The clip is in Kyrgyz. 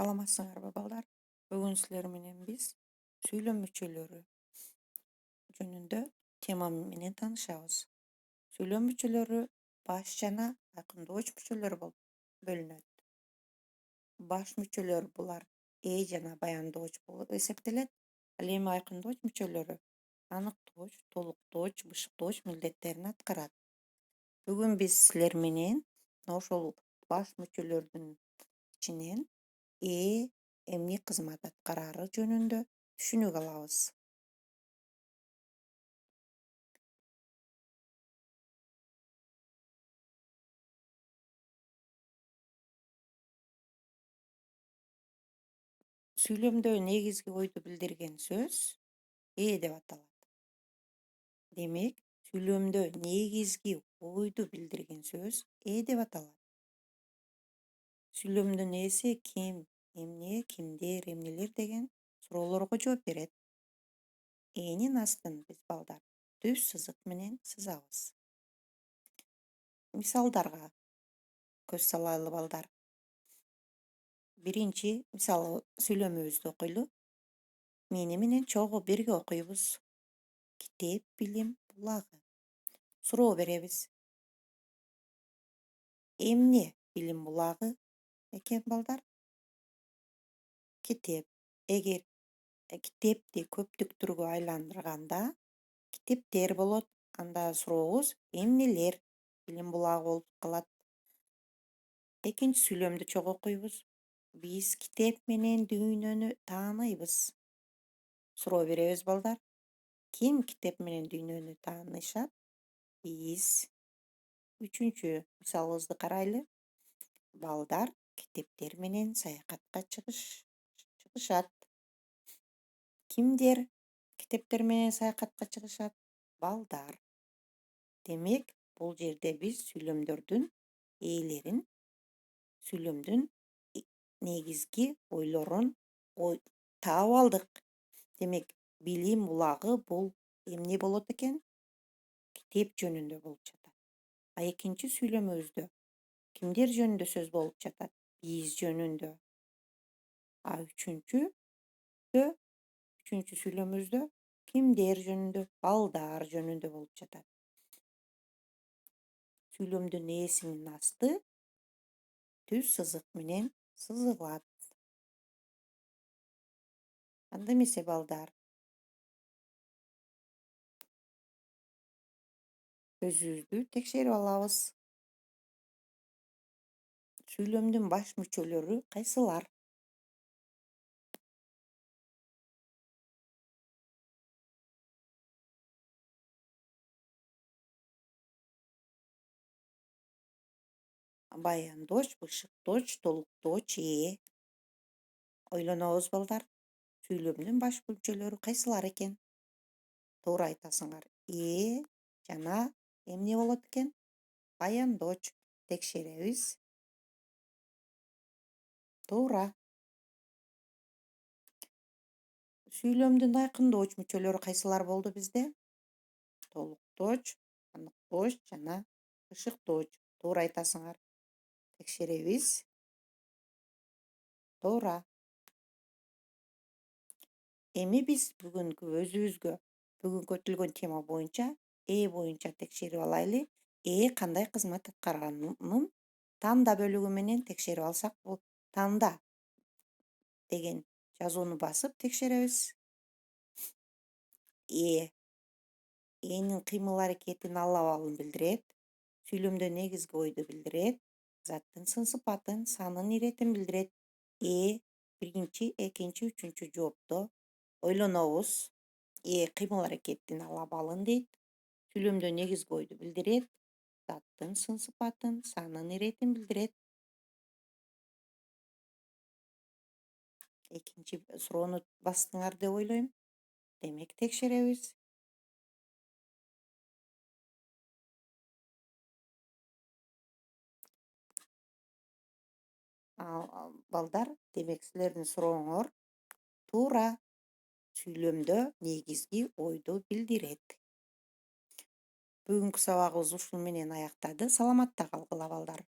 Саламатсыңарбы балдар? Бүгүн силер менен биз сүйлөм мүчөлөрү жөнүндө тема менен таанышабыз. Сүйлөм мүчөлөрү баш жана айкындооч мүчөлөр болуп бөлүнөт. Баш мүчөлөр булар жана баяндооч болуп эсептелет. Ал эми айкындооч мүчөлөрү аныктооч, толуктооч, бышыктооч милдеттерин аткарат. Бүгүн биз силер менен ошол баш мүчөлөрдүн ичинен эмне кызмат аткарары жөнүндө түшүнүк алабыз. Сүйлөмдө негизги ойду билдирген сөз деп аталат. Демек, сүйлөмдө негизги ойду билдирген сөз деп аталат. Сүйлөмдүн ээси ким, эмне, кимдер, эмнелер деген суроолорго жооп берет. Энин астын биз балдар түз сызык менен сызабыз. Мисалдарга көз салалы балдар. Биринчи мисалы сүйлөмүбүздү окуйлу. Мени менен чогуу бирге окуйбуз. Китеп билим булагы. Суроо беребиз. Эмне билим булагы экен балдар? Китеп. Эгер китепти көптүк түргө айландырганда китептер болот. Анда сурообуз эмнелер билим булагы болуп калат. Экинчи сүйлөмдү чогуу окуйбуз. Биз китеп менен дүйнөнү тааныйбыз. Суроо беребиз балдар. Ким китеп менен дүйнөнү таанышат? Биз. Үчүнчү мисалыбызды карайлы. Балдар китептер менен саякатка чыгышат. Кимдер китептер менен саякатка чыгышат? Балдар. Демек, бул жерде биз сүйлөмдөрдүн ээлерин, сүйлөмдүн негизги ойлорун таап алдык. Демек, билим булагы бул эмне болот экен? Китеп жөнүндө болуп жатат. Экинчи сүйлөмүбүздө кимдер жөнүндө сөз болуп жатат? Биз жөнүндө. Үчүнчү сүйлөмүбүздө кимдер жөнүндө? Балдар жөнүндө болуп жатат. Сүйлөмдүн ээсинин асты түз сызык менен сызылат. Анда эмесе балдар? Өзүбүздү текшерип алабыз. Сүйлөмдүн баш мүчөлөрү кайсылар? Баяндооч, бышыктооч, толуктооч, Ойлонобуз балдар. Сүйлөмдүн баш мүчөлөрү кайсылар экен? Туура айтасыңар. Жана эмне болот экен? Баяндооч. Текшеребиз. Туура. Сүйлөмдүн айкындооч мүчөлөрү кайсылар болду бизде? Толуктооч, аныктооч жана бышыктооч. Туура айтасыңар. Текшеребиз. Туура. Эми биз бүгүнкү өзүбүзгө бүгүн көтүлгөн тема боюнча боюнча текшерип алайлы. Кандай кызмат аткарганын танда бөлүгү менен текшерип алсак, бул танда деген жазууну басып текшеребиз. Энин кыймыл аракетин ал абалын билдирет. Сүйлөмдө негизги ойду билдирет. Заттын сын сыпатын, санын иретин билдирет. Биринчи, экинчи, үчүнчү жоопто ойлонобуз. Кыймыл аракеттин ал абалын дейт. Сүйлөмдө негизги ойду билдирет. Заттын сын сыпатын, санын иретин билдирет. Экинчи суроону бастыңар деп ойлойм. Демек, текшеребиз. Балдар, демек силердин сурооңор туура. Сүйлөмдө негизги ойду билдирет. Бүгүнкү сабагыбыз ушун менен аяктады. Саламатта калгыла балдар.